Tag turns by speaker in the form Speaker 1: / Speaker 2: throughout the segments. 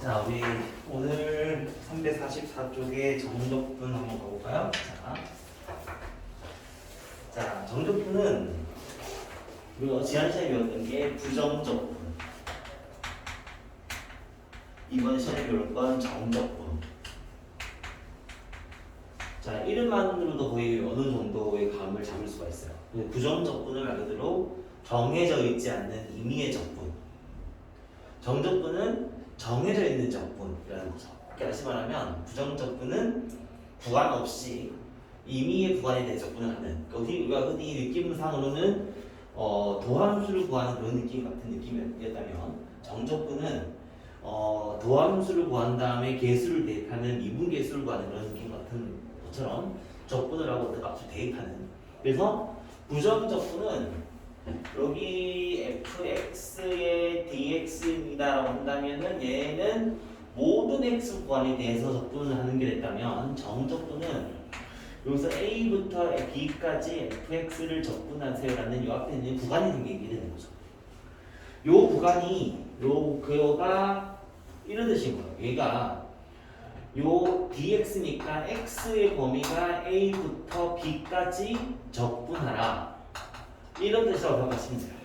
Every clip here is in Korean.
Speaker 1: 자, 우리 오늘 344쪽의 정적분 한번 가볼까요? 자, 정적분은 우리가 지난 시간에 배웠던 게 부정적분, 이번 시간에 배울 건 정적분. 자, 이름만으로도 거의 어느 정도의 감을 잡을 수가 있어요. 부정적분은 말 그대로 정해져 있지 않는 임의의 적분, 정적분은 정해져 있는 적분이라는 거죠. 다시 말하면 부정적분은 구간 없이 임의의 구간에 대해 적분을 하는, 우리가 흔히 느낌상으로는 도함수를 구하는 그런 느낌 같은 느낌이었다면, 정적분은 도함수를 구한 다음에 개수를 대입하는 미분계수를 구하는 그런 느낌 같은 것처럼 적분을 하고 어떤 값을 대입하는. 그래서 부정적분은 여기 fx의 dx입니다라고 한다면은 얘는 모든 x 구간에 대해서 적분을 하는 게 됐다면, 정적분은 여기서 a부터 b까지 fx를 적분하세요라는 요 앞에 있는 구간이 생기게 되는 거죠. 요 구간이 그거가 이런 뜻인 거예요. 얘가 요 dx니까 x의 범위가 a부터 b까지 적분하라, 이런 뜻이라고 생각하시면 돼요.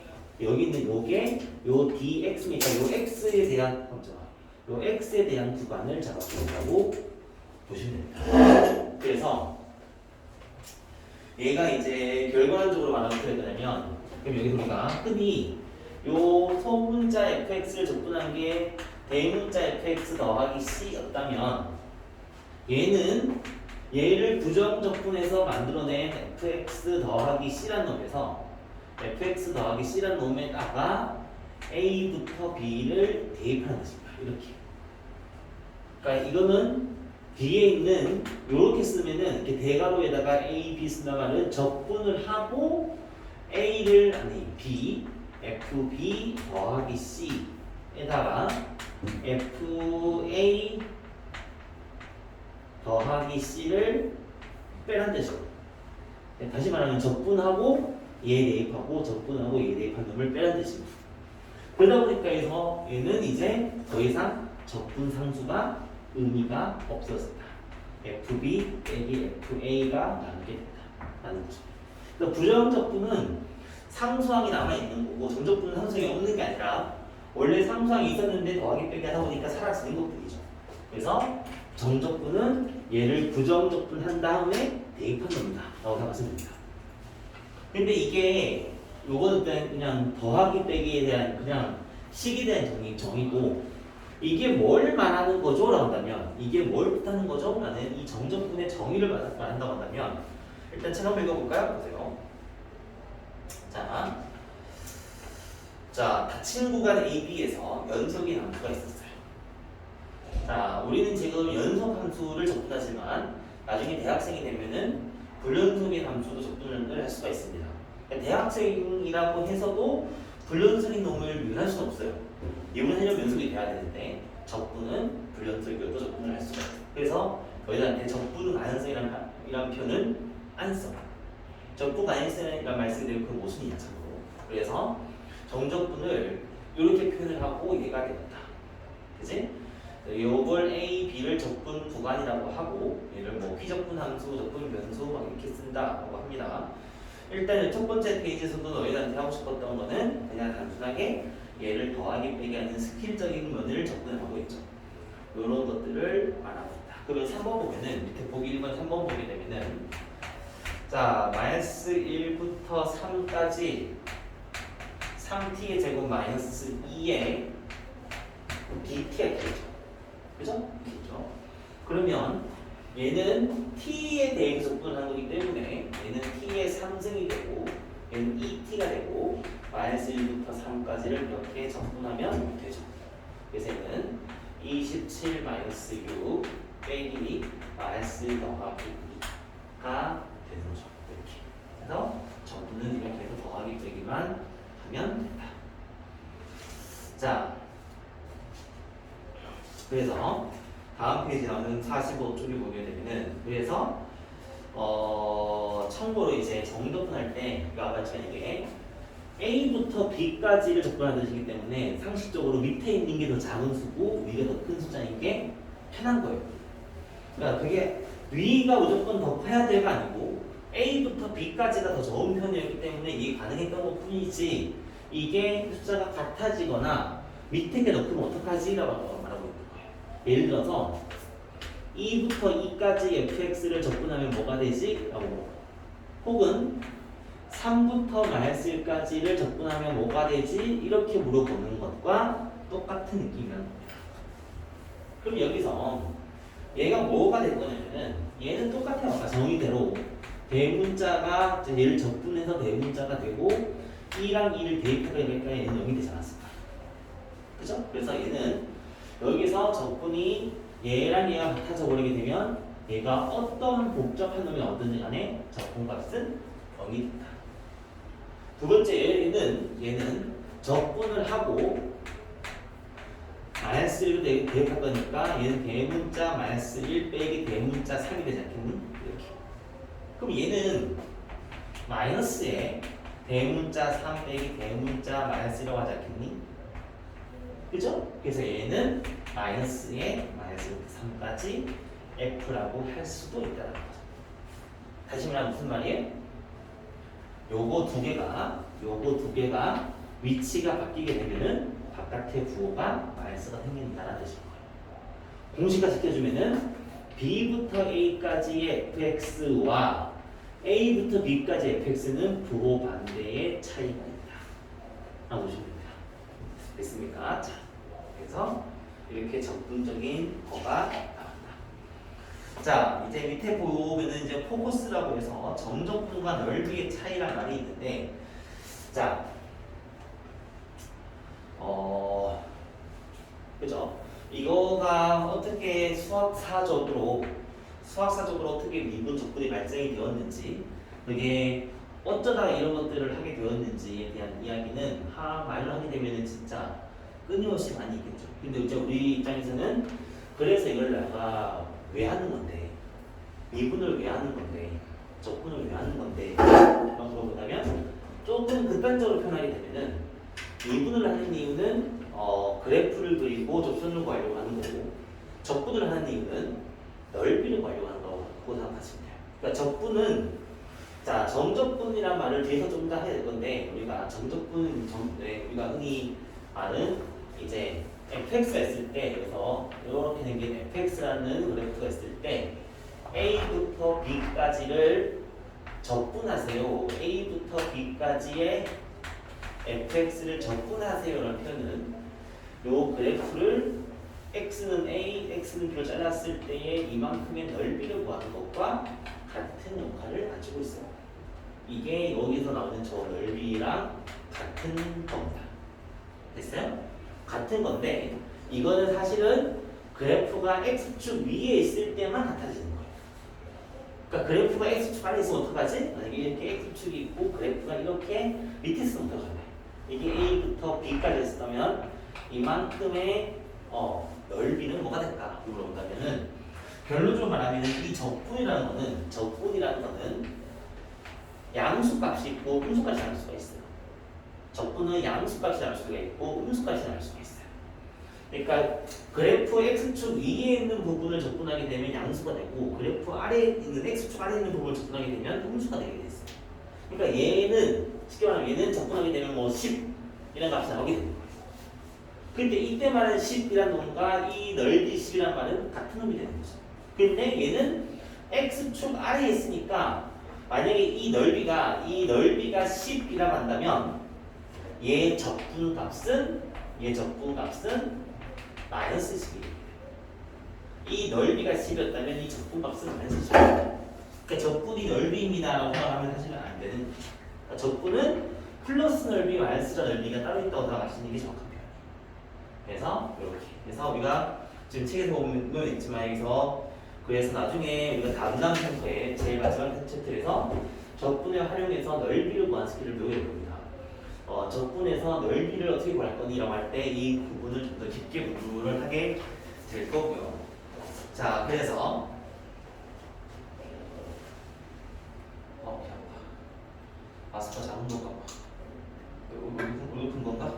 Speaker 1: 여기 있는 요게 요 dx니까 요 x에 대한 요 x에 대한 구간을 잡아준다고 보시면 됩니다. 그래서 얘가 이제 결과론적으로 말하면 어떻게 되냐면, 그럼 여기 우리가 흔히 요 소문자 fx를 적분한 게 대문자 fx 더하기 c였다면, 얘를 부정적분해서 만들어낸 fx 더하기 c란 놈에서 fx 더하기 c란 놈에다가 a부터 b를 대입하는 것입니다. 이렇게. 그러니까 이거는 뒤에 있는 이렇게 쓰면은 이렇게 대괄호에다가 a, b 쓴단 말은 적분을 하고 b, fb 더하기 c에다가 fa 더하기 c를 빼란 뜻이죠. 다시 말하면 적분하고 얘 대입하고 적분하고 얘 대입한 놈을 빼란 뜻입니다. 그러다 보니까 해서 얘는 이제 더 이상 적분 상수가 의미가 없어졌다. fb 빼기 fa가 남게 된다라는 거죠. 그러니까 부정적분은 상수항이 남아있는 거고, 정적분은 상수항이 없는 게 아니라 원래 상수항이 있었는데 더하기 빼기 하다 보니까 사라지는 것뿐이죠. 그래서 정적분은 얘를 부정적분 한 다음에 대입한 겁니다 라고 생각하시면 됩니다. 근데 이게 요거는 그냥 더하기 빼기에 대한 그냥 식에 대한 정의고, 이게 뭘 말하는 거죠? 라고 한다면, 이게 뭘 뜻하는 거죠? 라는 이 정적분의 정의를 말한다고 한다면, 일단 책 한번 읽어볼까요? 보세요. 자, 닫힌 구간 AB에서 연속의 함수가 있었어요. 자, 우리는 지금 연속 함수를 적분하지만 나중에 대학생이 되면은 불연속의 함수도 적분을 할 수가 있습니다. 대학생이라고 해서도 불연속인 놈을 유인할 수는 없어요. 이분은 연속이 돼야 되는데 적분은 불연속이어도 적분을 할 수가 있어요. 그래서 저희들한테 적분 가능성이라는 표현은 안 써. 적분 가능성이라는 말씀드리면 그 모순이야, 참고로. 그래서 정적분을 이렇게 표현을 하고 얘가 되었다. 그지? 요걸 A, B를 적분 구간이라고 하고, 얘를 뭐 비적분 함수, 적분 변수 막 이렇게 쓴다라고 합니다. 일단 첫 번째 페이지에서도 너희들한테 하고 싶었던 거는 그냥 단순하게 얘를 더하기 빼기 하는 스킬적인 면을 접근하고 있죠. 이런 것들을 말하고 있다. 그러면 3번 보면은, 밑에 보기 1번 3번 보게 되면은, 자, 마이너스 1부터 3까지 3t의 제곱 마이너스 2에 bt가 되죠. 그죠? 그죠? 그러면 얘는 t에 대해서 적분을 하는 거기 때문에 얘는 t의 3승이 되고 얘는 2t가 되고 마이너스 1부터 3까지를 이렇게 적분하면 되죠. 그래서 얘는 27 마이너스 6 빼기 마이너스 더하기 2가 되는 거죠. 이렇게. 그래서 적분은 이렇게 해서 더하기 빼기만 하면 된다. 자, 그래서 다음 페이지 나오는 45쪽에 보게 되면은, 그래서 참고로 이제 정적분 할 때 아까 제가 이게 A부터 B까지를 접근하는 뜻이기 때문에 상식적으로 밑에 있는 게 더 작은 수고 위가 더 큰 숫자인 게 편한 거예요. 그러니까 그게 위가 무조건 더 커야 돼가 아니고 A부터 B까지가 더 적은 편이었기 때문에 이게 가능했던 것 뿐이지 이게 숫자가 같아지거나 밑에 게 더 크면 어떡하지? 라고 말하고 있는 거예요. 예를 들어서 2부터 2까지 fx를 접근하면 뭐가 되지? 라고 물어봐요. 혹은 3부터 -1까지를 접근하면 뭐가 되지? 이렇게 물어보는 것과 똑같은 느낌이라는 겁니다. 그럼 여기서 얘가 뭐가 될 거냐면은 얘는 똑같아요. 아까 정의대로 대문자가 얘를 접근해서 대문자가 되고 2랑 2를 대입하니까 얘는 0이 되지 않았을까? 그죠? 그래서 얘는 여기서 적분이 얘랑 얘가 같아져 버리게 되면 얘가 어떤 복잡한 놈이 어떤지 간에 적분값은 0이 된다. 두 번째 얘는 적분을 하고 -1로 대입할 거니까 얘는 대문자 -1 빼기 대문자 3이 되지 않겠니? 이렇게. 그럼 얘는 마이너스에 대문자 3 빼기 대문자 -1이라고 하지 않겠니? 그죠? 그래서 얘는 마이너스에 -3까지 f라고 할 수도 있다는 거죠. 다시 말하면 무슨 말이에요? 요거 두 개가 위치가 바뀌게 되면은 바깥의 부호가 마이너스가 생긴다는 뜻인 거예요. 공식화 시켜주면은 B부터 A까지의 fx와 A부터 B까지 fx는 부호 반대의 차이가 있다. 라고 보시면 됩니다. 됐습니까? 자, 그래서 이렇게 적분적인 거가 나온다. 자, 이제 밑에 보면은 이제 포커스라고 해서 정적분과 넓이의 차이란 말이 있는데, 자, 그죠? 이거가 어떻게 수학사적으로 어떻게 미분 적분이 발생이 되었는지, 그게 어쩌다 이런 것들을 하게 되었는지에 대한 이야기는 말로 하게 되면은 진짜 끊임없이 많이 있겠죠. 근데 이제 우리 입장에서는 그래서 이걸 내가 왜 하는 건데, 미분을 왜 하는 건데, 적분을 왜 하는 건데, 그런 거 보다면 조금 극단적으로 표현하게 되면은 미분을 하는 이유는 그래프를 그리고 접선을 구하려고 하는 거고, 적분을 하는 이유는 넓이를 구하려고 하는 거라고 생각하시면 돼요. 그러니까 적분은 자 정적분이란 말을 뒤에서 좀 더 해야 될 건데 우리가 정적분은 우리가 흔히 아는 이제 fx가 있을 때 그래서 이렇게 생긴 fx라는 그래프가 있을 때 a부터 b까지를 적분하세요. a부터 b까지의 fx를 적분하세요라는 표현은 요 그래프를 x는 a, x는 b로 잘랐을 때의 이만큼의 넓이를 구하는 것과 같은 역할을 가지고 있어요. 이게 여기서 나오는 저 넓이랑 같은 겁니다. 됐어요? 같은 건데 이거는 사실은 그래프가 x축 위에 있을 때만 같아지는 거예요. 그러니까 그래프가 x축 아래 있으면 어떡하지? 만약에 이렇게 x축이 있고 그래프가 이렇게 밑에 있으면 어떡하냐? 이게 a부터 b까지 있었다면 이만큼의 넓이는 뭐가 될까? 이걸 본다면은 결론적으로 말하면 이 적분이라는 거는 양수값이 있고 음수값이 나올 수가 있어요. 적분은 양수값이 나올 수가 있고 음수값이 나올 수가 있어요. 그러니까 그래프 x축 위에 있는 부분을 적분하게 되면 양수가 되고 그래프 아래에 있는 x축 아래에 있는 부분을 적분하게 되면 음수가 되게 돼 있어요. 그러니까 얘는 쉽게 말하면 얘는 적분하게 되면 뭐 10 이런 값이 나오게 되는 거예요. 근데 이때 말하는 10이라는 놈과 이 넓이 10이라는 말은 같은 놈이 되는 거죠. 근데 얘는 x축 아래에 있으니까 만약에 이 넓이가 10이라고 한다면 얘 적분값은 마이너스 10이에요. 이 넓이가 10이었다면 이 적분값은 마이너스 10이에요. 그러니까 적분이 넓이입니다라고 생각하면 사실은 안 되는 거죠. 그러니까 적분은 플러스 넓이, 마이너스 넓이가 따로 있다고 생각하시는 게 정확한 표현이에요. 그래서 이렇게. 그래서 우리가 지금 책에서 보면 있지만 그래서 나중에 우리가 다음 챕터에 제일 마지막 챕터에서 적분을 활용해서 넓이를 구한 스킬을 배우게 될 겁니다. 적분에서 넓이를 어떻게 구할 거니라고 할 때 이 부분을 좀 더 깊게 공부를 하게 될 거고요. 자, 그래서 마스터 잘못 놓을까 봐. 얼굴 큰 건가?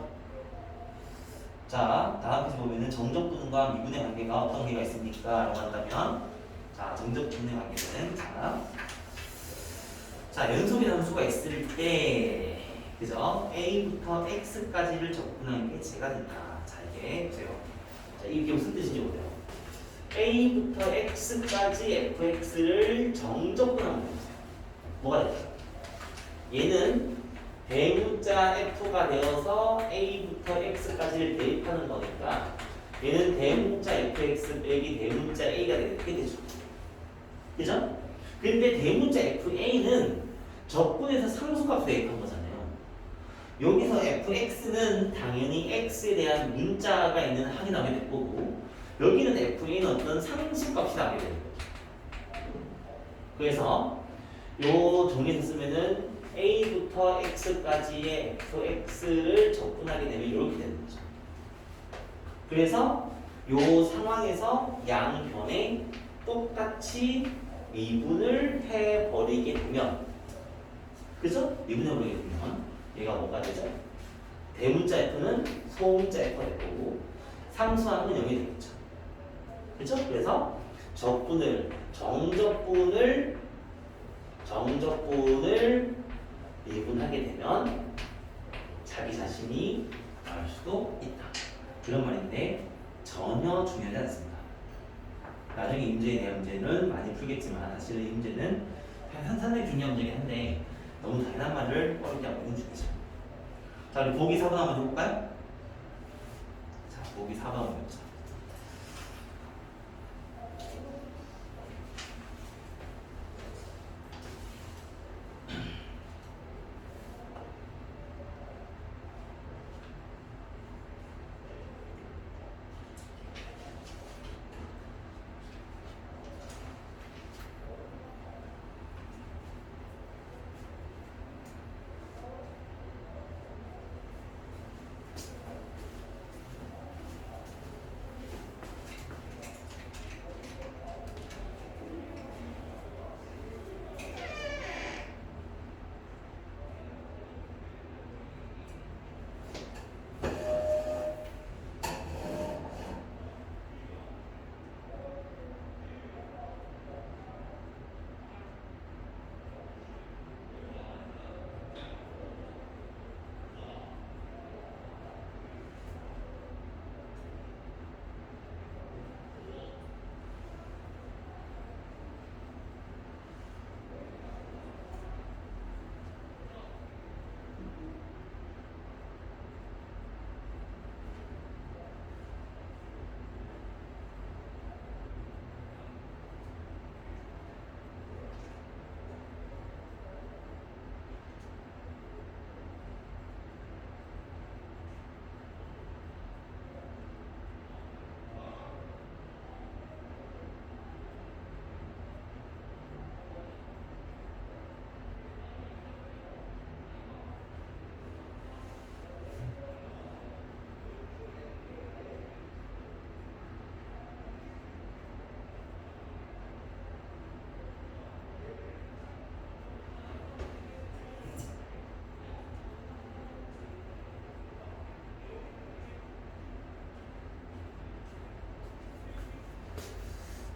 Speaker 1: 자, 다음 페이지 보면은 정적분과 미분의 관계가 어떤 관계가 있습니까? 라고 한다면, 자, 정적분의 관계는, 자, 연속의 함수가 있을 때, 그죠? A부터 X까지를 적분하는 게 제가 된다. 자, 이게 보세요. 자, 이게 무슨 뜻인지 보세요. A부터 X까지 fx를 정적분하는 거예요. 뭐가 될까요? 얘는 대문자 f가 되어서 A부터 X까지를 대입하는 거니까 얘는 대문자 fx 빼기 대문자 a가 되게 되죠. 그죠? 근데 대문자 fa는 적분해서 상수값 대입한 거잖아요. 여기서 fx는 당연히 x에 대한 문자가 있는 항이 나오게 될 거고 여기는 fa는 어떤 상수값이 나오게 되는 거죠. 그래서 요 정리해서 쓰면은 A부터 X까지의 fx를 적분하게 되면 이렇게 되는 거죠. 그래서 요 상황에서 양변에 똑같이 미분을 해버리게 되면, 그죠? 미분해버리게 되면 얘가 뭐가 되죠? 대문자 f는 소문자 f가 될 거고 상수항은 0이 되겠죠. 그죠? 그래서 정적분을 미분하게 되면 자기 자신이 나올 수도 있다. 그런 말인데 전혀 중요하지 않습니다. 나중에 이 문제에 대한 문제는 많이 풀겠지만 사실은 이 문제는 상당히 중요한 문제긴 한데 너무 당연한 말을 어렵게 하고 있는 중이죠. 자, 우리 보기 4번 한번 해볼까요? 자, 보기 4번 한번 해보자.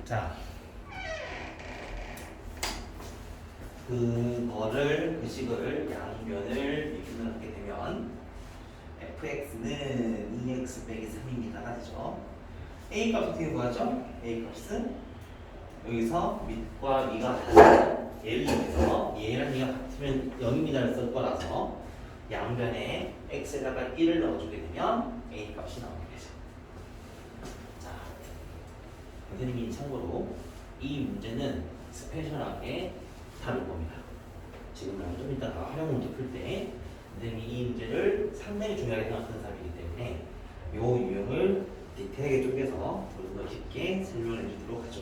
Speaker 1: 자, 그 식을 양변을 미분을 하게 되면 fx는 2x 빼기 3입니다가 되죠. a 값 어떻게 구하죠? a 값은 여기서 밑과 위가 같아서 얘를 이용해서 얘랑 위가 같으면 0입니다를 쓸 거라서 양변에 x에다가 1을 넣어주게 되면 a 값이 나오게 되죠. 자, 선생님이 참고로 이 문제는 스페셜하게 다룰 겁니다. 지금 좀 이따가 활용 문제 풀 때 선생님이 이 문제를 상당히 중요하게 생각하는 사람이기 때문에 이 유형을 디테일하게 쪼개서 좀 더 쉽게 설명해 주도록 하죠.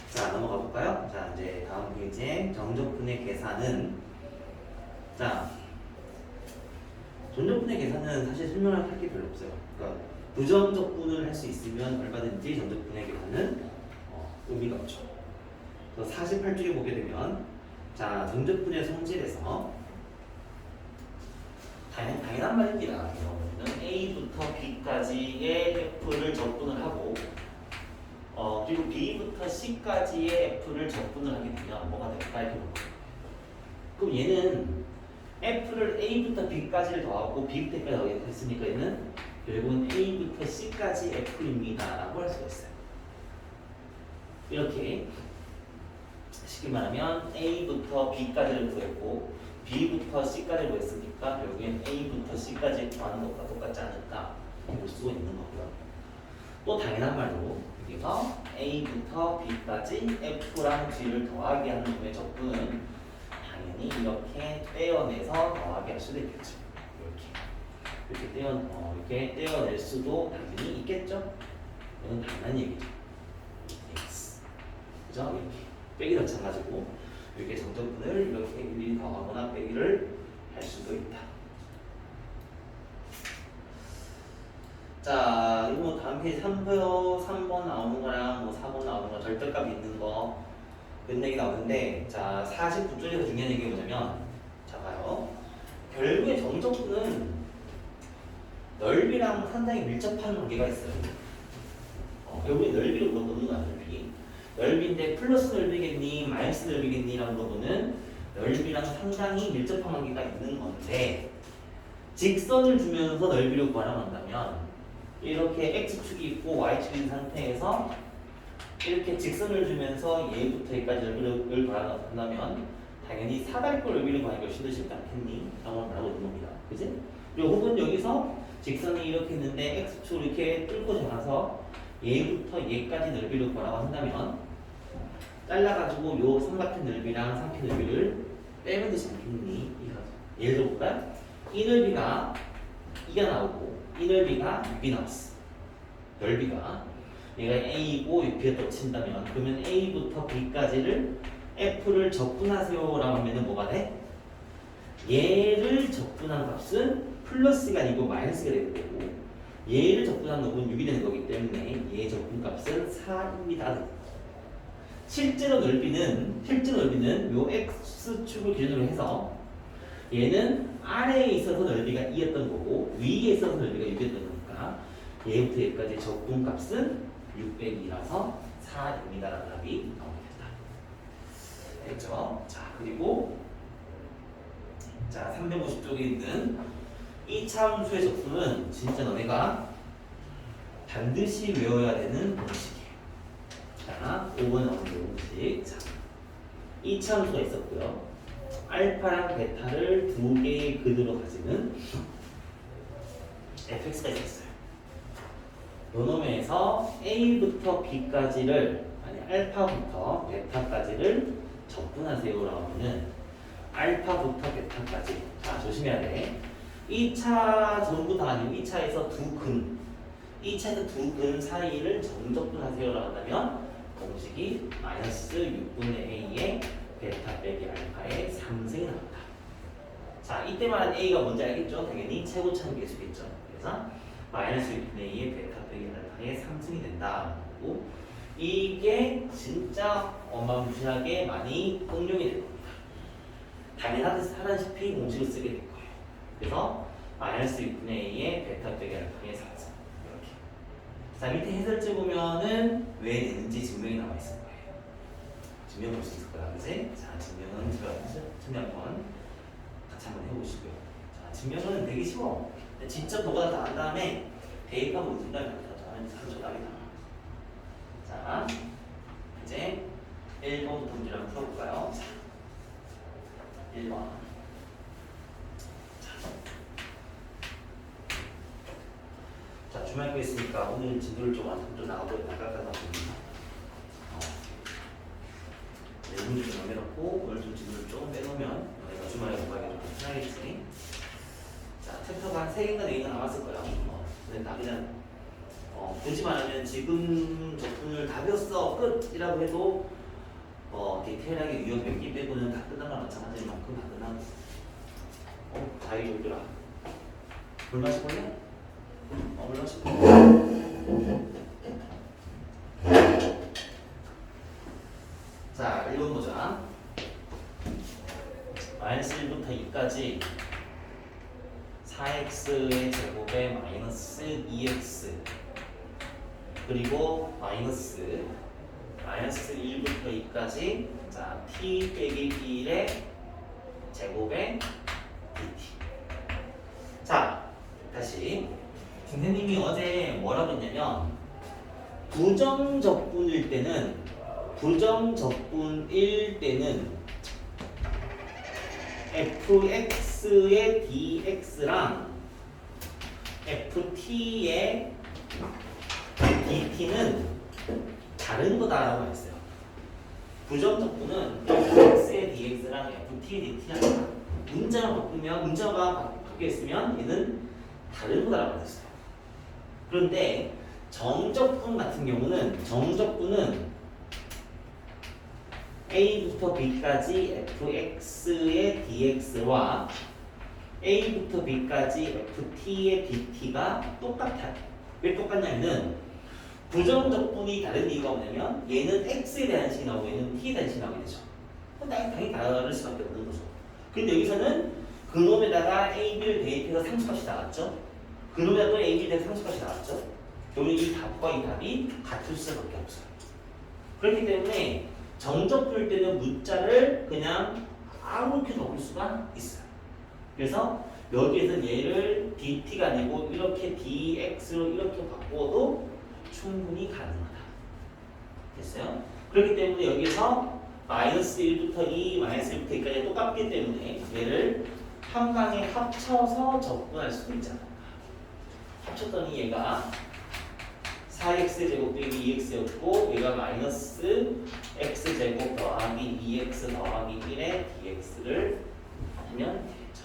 Speaker 1: 자, 넘어가 볼까요? 자, 이제 다음 페이지에 정적분의 계산은, 자, 정적분의 계산은 사실 설명할 게 별로 없어요. 그러니까 부정적분을 할 수 있으면 얼마든지 정적분의 계산은 의미가 없죠. 그래서 48쪽에 보게 되면, 자, 정적분의 성질에서 당연한 말입니다. 이거는 A부터 B까지의 F를 적분을 하고 그리고 B부터 C까지의 F를 적분을 하게 되면 뭐가 될까 이렇게 볼 거예요. 그럼 얘는 F를 A부터 B까지를 더하고 B부터 B까지 더하게 됐으니까 얘는 결국은 A부터 C까지 F입니다 라고 할 수가 있어요. 이렇게 쉽게 말하면 A부터 B까지를 구했고 B부터 C까지 구했으니까 결국엔 A부터 C까지 구하는 것과 똑같지 않을까 볼 수 있는 거고요. 또 당연한 말로 여기서 A부터 B까지 F랑 G를 더하게 하는 놈의 적분은 당연히 이렇게 떼어내서 더하게 할 수도 있겠죠. 이렇게 떼어낼 수도 당연히 있겠죠. 이건 당연한 얘기죠. 그죠? 이렇게 빼기 마찬가지고 이렇게 정적분을 이렇게 일일이 더하거나 빼기를 할 수도 있다. 자, 이거 뭐 다음 페이지 3번 나오는 거랑 뭐 4번 나오는 거 절대값이 있는 거 몇 얘기 나오는데, 자 49쪽에서 중요한 얘기가 뭐냐면, 자 봐요. 결국에 정적분은 넓이랑 상당히 밀접한 관계가 있어요. 결국에 넓이를 물어보는 거야. 넓이인데 플러스 넓이겠니 마이너스 넓이겠니 라는 부분은 넓이랑 상당히 밀접한 관계가 있는 건데, 직선을 주면서 넓이를 구하라고 한다면 이렇게 x축이 있고 y축이 있는 상태에서 이렇게 직선을 주면서 얘부터 여기까지 넓이를 구하라고 한다면 당연히 사다리꼴 넓이를 구하는 게 훨씬 더 쉽지 않겠니? 라고 말하고 있는 겁니다. 그지? 그리고 혹은 여기서 직선이 이렇게 있는데 x축을 이렇게 뚫고 지나서 얘부터 얘까지 넓이를 구하라고 한다면 잘라가지고 요 삼각형 넓이랑 삼각형 넓이를 빼면 되지 않겠니? 예를 들어볼까요? 이 넓이가 2가 나오고 이 넓이가 6이 나왔어. 넓이가 얘가 A이고 6B에 덮친다면 그러면 A부터 B까지를 F를 적분하세요 라고 하면 뭐가 돼? 얘를 적분한 값은 플러스가 아니고 마이너스가 되는 거고, 얘를 적분한 놈은 6이 되는 거기 때문에 얘의 적분값은 4입니다. 실제로 넓이는 요 x축을 기준으로 해서 얘는 아래에 있어서 넓이가 2였던 거고 위에 있어서 넓이가 6이었던 거니까 얘부터 얘까지 적분값은 600이라서 4입니다 라는 답이 나옵니다. 됐죠? 자, 그리고 자 350쪽에 있는 이 차함수의 적분은 진짜 너네가 반드시 외워야 되는 공식이에요. 자, 5번 나오는 공식. 자, 이 차함수가 있었고요. 알파랑 베타를 두 개의 그대로 가지는 fx가 있었어요. 요 놈에서 a부터 b까지를, 아니 알파부터 베타까지를 적분하세요라고 하면은 알파부터 베타까지. 자, 조심해야 돼. 2차 전부 다 아니고 2차에서 두 근 사이를 정적분하세요라고 한다면 공식이 마이너스 6분의 a의 베타 빼기 알파의 3승이 나온다. 자, 이때 말한 a가 뭔지 알겠죠? 당연히 최고차는 계수겠죠. 그래서 마이너스 6분의 a의 베타 빼기 알파의 3승이 된다. 그리고 이게 진짜 어마무시하게 많이 응용이 될 겁니다. 당연하다시피 공식을 쓰게 될 거예요. 그래서 마이너스 6분의 a의 베타 빼기 알파의 3승. 이렇게. 자, 밑에 해설지 보면은 왜 되는지 증명이 나와 있을 거예요. 증명 볼 수 있을 거야, 그지? 자, 증명은 제가 한번 같이 한번 해보시고요. 자, 증명은 되게 쉬워. 직접 보고 다 한 다음에 대입하고 웃은 다음에 하면 상처 답이 나와. 자, 이제 1번부터 문제를 한번 풀어볼까요? 자, 1번. 자, 주말 거 있으니까 오늘 진도를 좀 나가다 보니까 문제 좀 남겨놓고 오늘 좀 진도를 조금 빼놓으면 내가 주말에 공부하기 좀 편하겠지. 자, 챕터가 한 3개인가 4개가 남았을 거야. 근데 나 그냥 굳이 말하면 지금 적분을 다 배웠어 끝이라고 해도 디테일하게 유형 몇 개 빼고는 다 끝난 거랑 마찬가지인 만큼 다 끝난 거. 자기 졸더라. 물 마시볼래? 물 마시볼래? 자, 1번 보자. 마이너스 1부터 2까지 그리고 마이너스 1부터 2까지 자 t 빼기 1의 제곱의 dt. 자 다시 선생님이 어제 뭐라고 했냐면 부정적분일 때는 fx의 dx랑 ft의 dt는 다른 거다라고 했어요. 부정적분은 fx의 dx랑 ft의 dt가 문자가 바뀌었으면 얘는 다른 거다라고 했어요. 그런데 정적분 같은 경우는 a부터 b까지 fx의 dx와 a부터 b까지 ft의 dt가 똑같아요. 왜 똑같냐면은 부정적분이 다른 이유가 뭐냐면 얘는 x에 대한 식이 나오고 얘는 t에 대한 식이 나오게 되죠. 당연히 다를 수밖에 없는 거죠. 근데 여기서는 그놈에다가 a, b를 대입해서 상수값이 나왔죠. 그놈에다 또 a, b에 대해서 상수값이 나왔죠. 결국 이 답과 이 답이 같을 수밖에 없어요. 그렇기 때문에 정적분일 때는 문자를 그냥 아무렇게 바꿀 수가 있어요. 그래서 여기에서 얘를 dt가 아니고 이렇게 dx로 이렇게 바꿔도 충분히 가능하다. 됐어요? 그렇기 때문에 여기서 마이너스 1부터 2, 마이너스 1부터 2까지 똑같기 때문에 얘를 한 방에 합쳐서 적분할 수도 있잖아. 합쳤더니 얘가 4x제곱 빼기 2x였고 얘가 마이너스 x제곱 더하기 2x 더하기 1의 dx를 하면 되겠죠.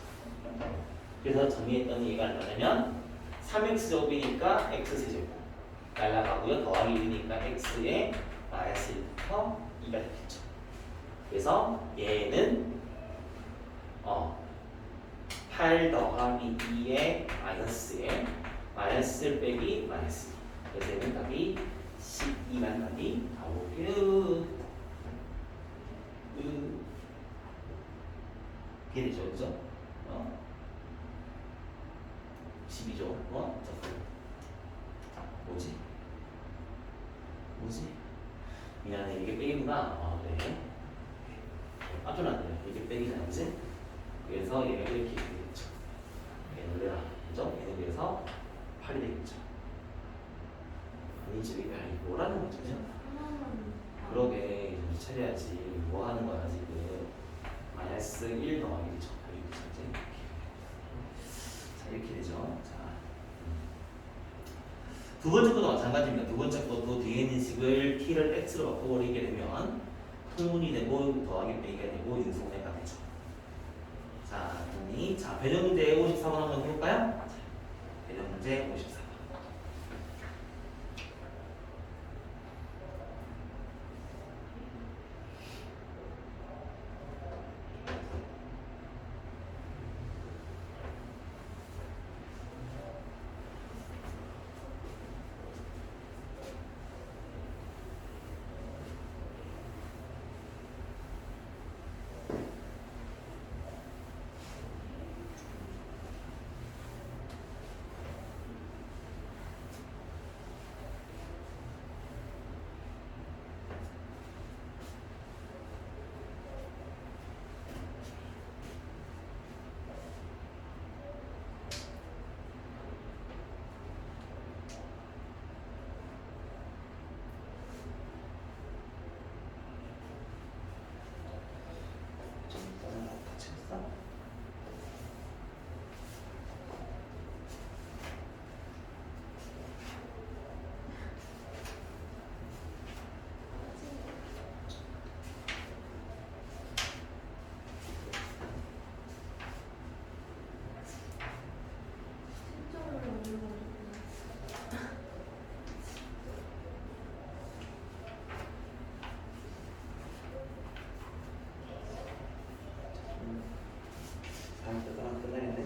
Speaker 1: 그래서 정리했더니 얘가 얼마냐면 3x제곱이니까 x세제곱 날라가고요. 더하기 1이니까 x의 마이너스 1부터 2가 되겠죠. 그래서 얘는 8 더하기 2의 마이너스에 마이너스 빼기 마이너스. 그래서 얘는 답이 12만 답이 나오게 이렇게 되죠, 그죠? 12죠. 뭐지? 미안해, 이게 빼기구나. 그래. 깜짝 놀랐네. 이게 빼기잖아, 그지? 그래서 얘가 이렇게 되겠죠. 얘는 내가, 그죠? 얘는 그래서 8이 되겠죠. 아니지, 이게 뭐라는 거지, 그죠? 그러게, 정신 차려야지. 뭐 하는 거야, 지금. 마이너스 1 더하기 1이죠. 자, 이렇게 되죠. 자. 두 번째 것도 마찬가지입니다. 두 번째 것도 뒤에 있는 식을 t를 x로 바꿔버리게 되면 통분이 되고 더하기 빼기가 되고 인수분해가 되죠. 자, 그러니 자 배정 문제 54번 한번 해볼까요? 배정 문제 54번. 끝나겠네.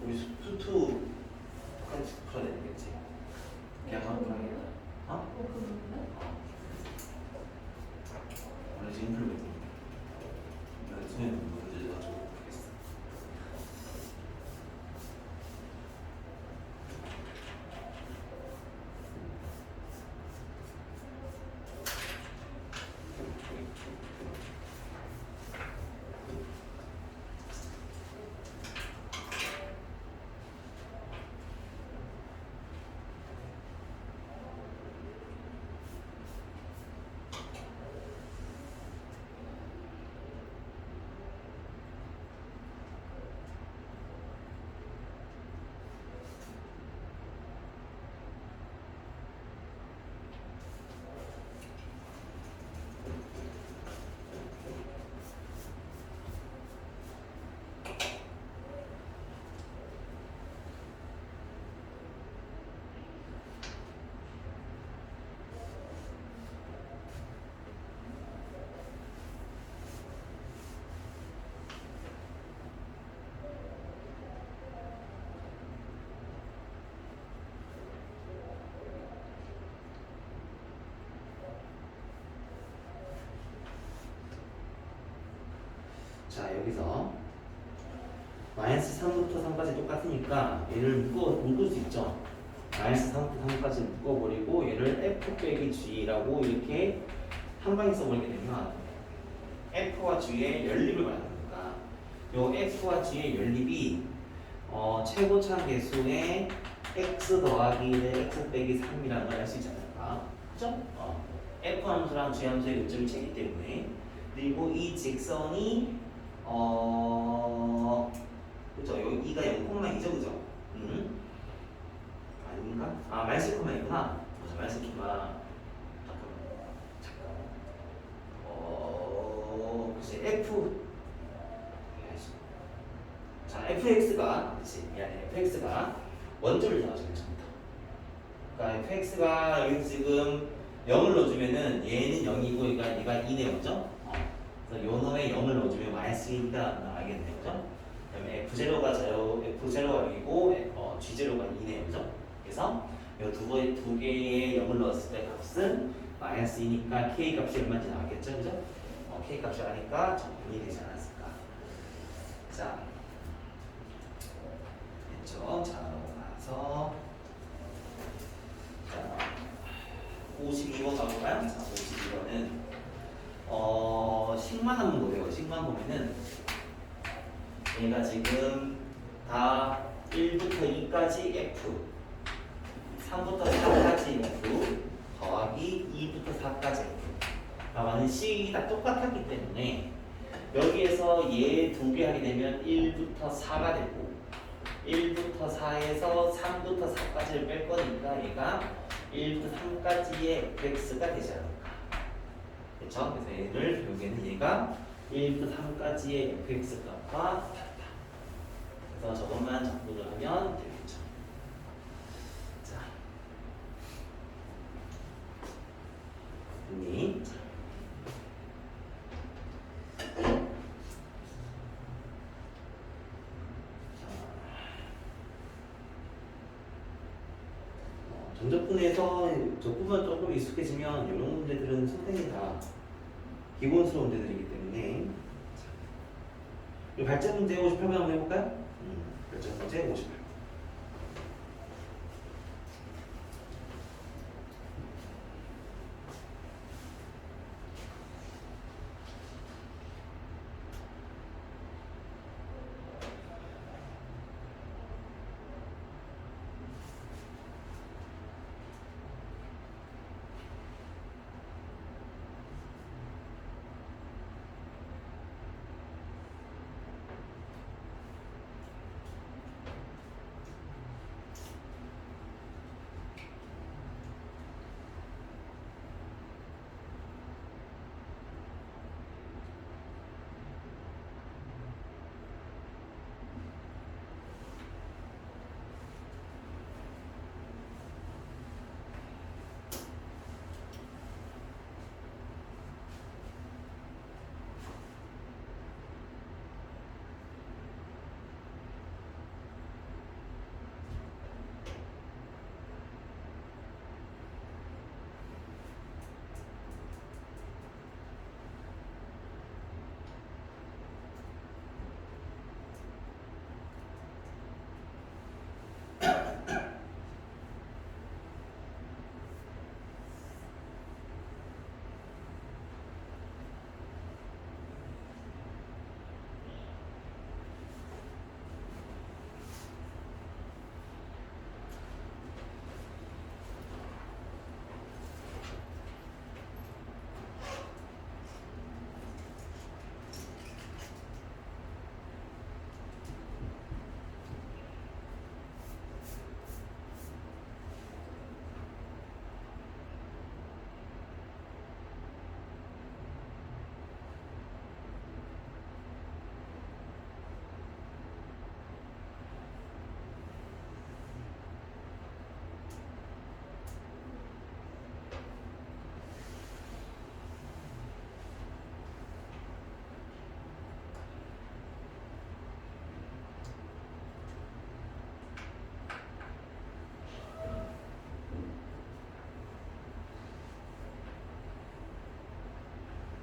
Speaker 1: 우리 수투 똑같이 풀어야 되겠지. 그냥 한번 풀어야겠다. 원래 지금 풀고 있는 거. 선생님 문제 가지고 보겠어. 여기서 마이너스 3부터 3까지 똑같으니까 얘를 묶을 수 있죠. 마이너스 3부터 3까지 묶어버리고 얘를 f 빼기 g라고 이렇게 한 방에 써버리게 되면 f와 g의 연립을 말합니다. 요 f와 g의 연립이 최고차 계수의 x 더하기 1의 x 빼기 3이라는 걸 알 수 있지 않을까? 그죠? f 함수랑 g 함수의 요점이 제기 때문에 그리고 이 직선이 그죠? 여기 2가 0,2죠, 그죠? 아닌가? 아, 마이너스 1,2구나. 맞아, 마이너스 1,2. 잠깐만. 글쎄, 자, fx가, 그치, 미안해. fx가 원점을 정하죠, 처음부터. 그러니까 fx가 여기서 지금 0을 넣어주면은 얘는 0이고 얘가 2네, 그죠? 그래서 요 놈에 0을 넣어주면 마이너스 1가 나가겠네요, 그죠? 그다음에 f0가 0이고 g0가 2네요, 그죠? 그래서 이 두 개의 0을 넣었을 때 값은 마이너스 2니까 k 값이 얼마인지 나왔겠죠, 그죠? k 값이 하니까 정분이 되지 않았을까? 자, 됐죠? 자, 넘어가서 자, 52번 가볼까요? 자, 52번은 식만 한번 보세요. 식만 보면은 얘가 지금 다 1부터 2까지 F, 3부터 4까지 F, 더하기 2부터 4까지 F. 나와는 식이 다 똑같았기 때문에 여기에서 얘 두 개 하게 되면 1부터 4가 되고 1부터 4에서 3부터 4까지를 뺄 거니까 얘가 1부터 3까지의 fx가 되지 않을까. 그렇죠? 그래서 얘를 결국에는 얘가 1부터 3까지의 fx 값과 같다. 그래서 저것만 정리를 하면 되겠죠. 자, 언니. 전적분에서 저 부분 조금 익숙해지면 이런 문제들은 선생님이 다 기본스러운 문제들이기 때문에 이 발전 문제 58번 한번 해볼까요? 발전 문제 58번.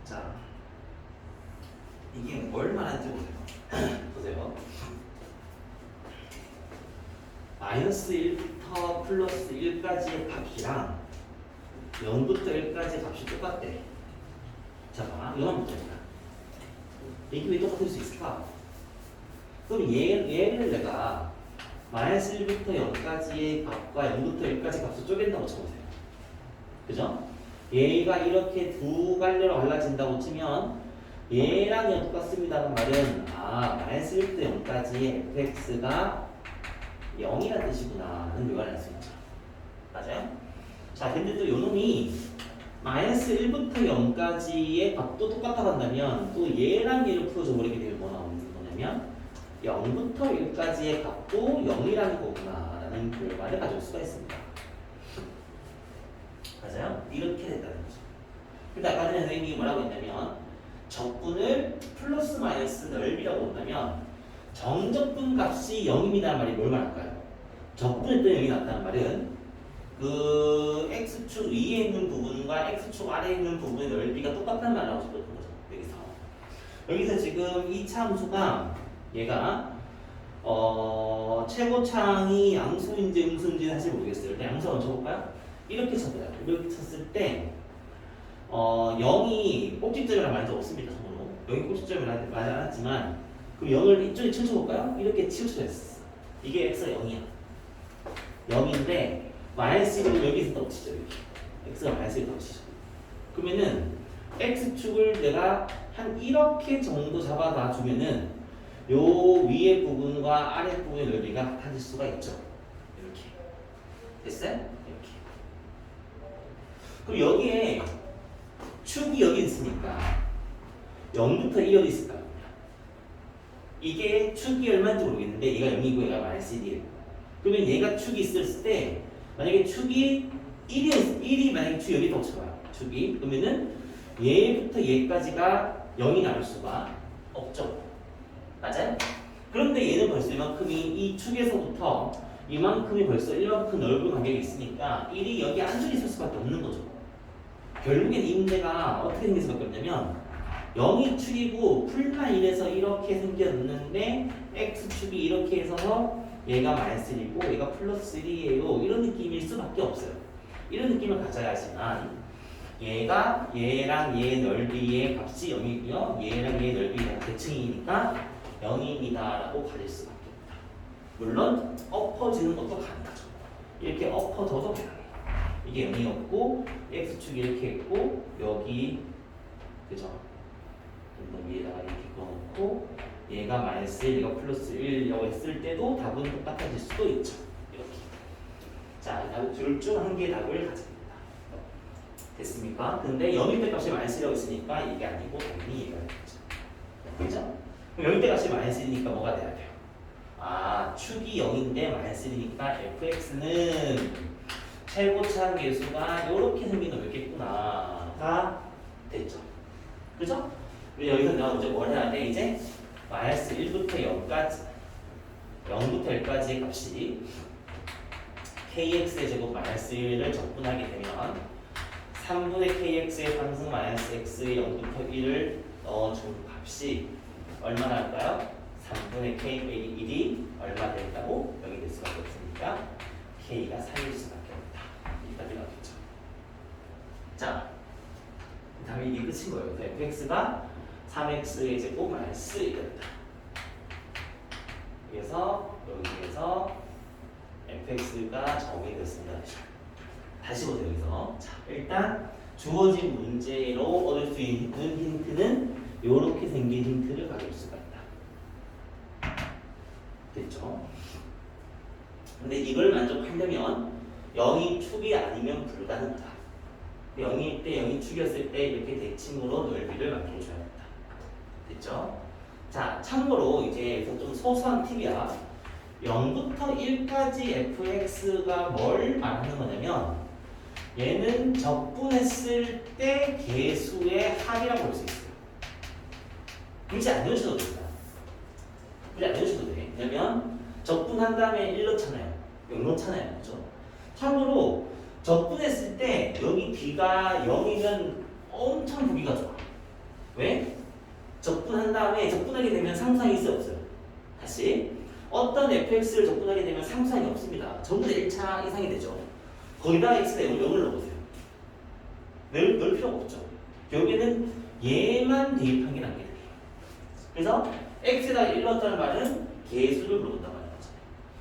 Speaker 1: 자, 이게 뭘 말하는지 보세요. 보세요. 마이너스 1부터 플러스 1까지의 값이랑 0부터 1까지 값이 똑같대. 자, 이건 뭐냐? 이게 왜 똑같을 수 있을까? 그럼 얘를 내가 마이너스 1부터 0까지의 값과 0부터 1까지 값을 쪼갠다고 쳐보세요. 그죠? 얘가 이렇게 두 갈래로 갈라진다고 치면 얘랑 얘랑 똑같습니다는 말은 마이너스 1부터 0까지의 fx가 0이라는 뜻이구나는 묘관을 할 수 있죠. 맞아요? 자, 근데 또 요놈이 마이너스 1부터 0까지의 값도 똑같다고 한다면 또 얘랑 얘를 풀어줘 버리게 되면 뭐 나오는 거냐면 0부터 1까지의 값도 0이라는 거구나라는 결과를 가져올 수가 있습니다. 맞아요? 이렇게 된다는 거죠. 근데 아까 전에 선생님이 뭐라고 했냐면 적분을 플러스 마이너스 넓이라고 본다면 정적분 값이 0입니다는 말이 뭘 말할까요? 적분을 때 0이 났다는 말은 그 x축 위에 있는 부분과 x축 아래에 있는 부분의 넓이가 똑같다는 말을 하고 싶었던 거죠. 여기서 지금 이 참수가 얘가 최고창이 양수인지 음수인지는 사실 모르겠어요. 일단 양수 한번 쳐볼까요? 이렇게 쳤어요. 이렇게 쳤을 때 0이 꼭지점이랑 많이 없습니다. 손으로. 0이 꼭지점이 많이 않았지만 그럼 0을 이쪽에 쳐볼까요? 이렇게 치우쳐졌어. 이게 x가 0이야. 0인데 마이너스 1을 여기서 덮치죠. 이렇게. x가 마이너스 1을 덮치죠. 그러면은 x축을 내가 한 이렇게 정도 잡아다 주면은 요 위에 부분과 아래 부분의 넓이가 같아질 수가 있죠. 이렇게. 됐어요? 이렇게. 그럼 여기에 축이 여기 있으니까 0부터 2 어디 있을까요? 이게 축이 얼마인지 모르겠는데 얘가 0이고 얘가 마이너스 1이에요. 그러면 얘가 축이 있을 때 만약에 축이 1이 만약에 축이 여기 덮쳐봐요. 축이. 그러면은 얘부터 얘까지가 0이 나올 수가 없죠. 맞아요? 그런데 얘는 벌써 이만큼이 이 축에서부터 이만큼이 벌써 이만큼 넓은 간격이 있으니까 1이 여기 안쪽에 있을 수밖에 없는 거죠. 결국엔 이 문제가 어떻게 생길 수밖에 없냐면 0이 축이고 풀만 1에서 이렇게 생겼는데 x축이 이렇게 해서 얘가 마이너스 1이고 얘가 플러스 1이에요. 이런 느낌일 수밖에 없어요. 이런 느낌을 가져야지만 얘가 얘랑 얘 넓이의 값이 0이고요. 얘랑 얘 넓이가 대칭이니까 0입니다 라고 가질 수밖에 없다. 물론 엎어지는 것도 가능하죠. 이렇게 엎어져도 가능해요. 이게 0이었고 x축이 이렇게 있고 여기 그죠? 좀 더 위에다가 이렇게 꺼놓고 얘가 마이너스 1, 얘가 플러스 1이라고 했을 때도 답은 똑같아질 수도 있죠. 이렇게. 자, 둘 중 한 개의 답을 가집니다. 됐습니까? 근데 0일 때 값이 마이너스 1이라고 했으니까 이게 아니고 당연히 얘가 되겠죠. 그죠? 그럼 0일 때 값이 마이너스 1이니까 뭐가 돼야 돼요? 축이 0인데 마이너스 1이니까 fx는 최고차항 계수가 이렇게 생긴 놈이겠구나가 됐죠. 그죠? 그리고 여기서 내가 이제 뭘 해야 돼? 이제 마이너스 1부터 0까지 0부터 1까지의 값이 kx의 제곱 마이너스 1을 적분하게 되면 3분의 kx의 상승 마이너스 x의 0부터 1을 넣어준 값이 얼마나 할까요? 3분의 k 빼기 1이 얼마 된다고? 여기 될 수밖에 없으니까 k가 3일 수밖에 없다. 여기까지 나오겠죠. 자, 그 다음에 이게 끝인 거예요. fx가 3x의 제곱 마이너스 1이었다. 그래서 여기에서 fx가 정의 됐습니다. 다시 보세요. 여기서 자, 일단 주어진 문제로 얻을 수 있는 힌트는 이렇게 생긴 힌트를 가질 수가 있다. 됐죠? 근데 이걸 만족하려면 0이 축이 아니면 불가능하다. 0일 때 0이 축이었을 때 이렇게 대칭으로 넓이를 만들어줘야 된다. 됐죠? 자, 참고로 이제 여기서 좀 소소한 팁이야. 0부터 1까지 fx가 뭘 말하는 거냐면 얘는 적분했을 때 개수의 합이라고 볼 수 있어요. 굳이 안 넣으셔도 됩니다. 굳이 안 넣으셔도 돼. 왜냐면 적분한 다음에 1 넣잖아요. 0 넣잖아요. 그렇죠? 참고로 적분했을 때 여기 b가 0이면 엄청 보기가 좋아. 왜? 적분한 다음에 적분하게 되면 상수항이 있어요, 없어요? 다시 어떤 fx를 적분하게 되면 상수항이 없습니다. 전부 다 1차 이상이 되죠. 거기다가 x가 0을 넣어보세요. 넣을 필요가 없죠. 결국에는 얘만 대입한 게 남게 돼요. 그래서 x에다가 1 넣었다는 말은 개수를 물어본단 말이죠.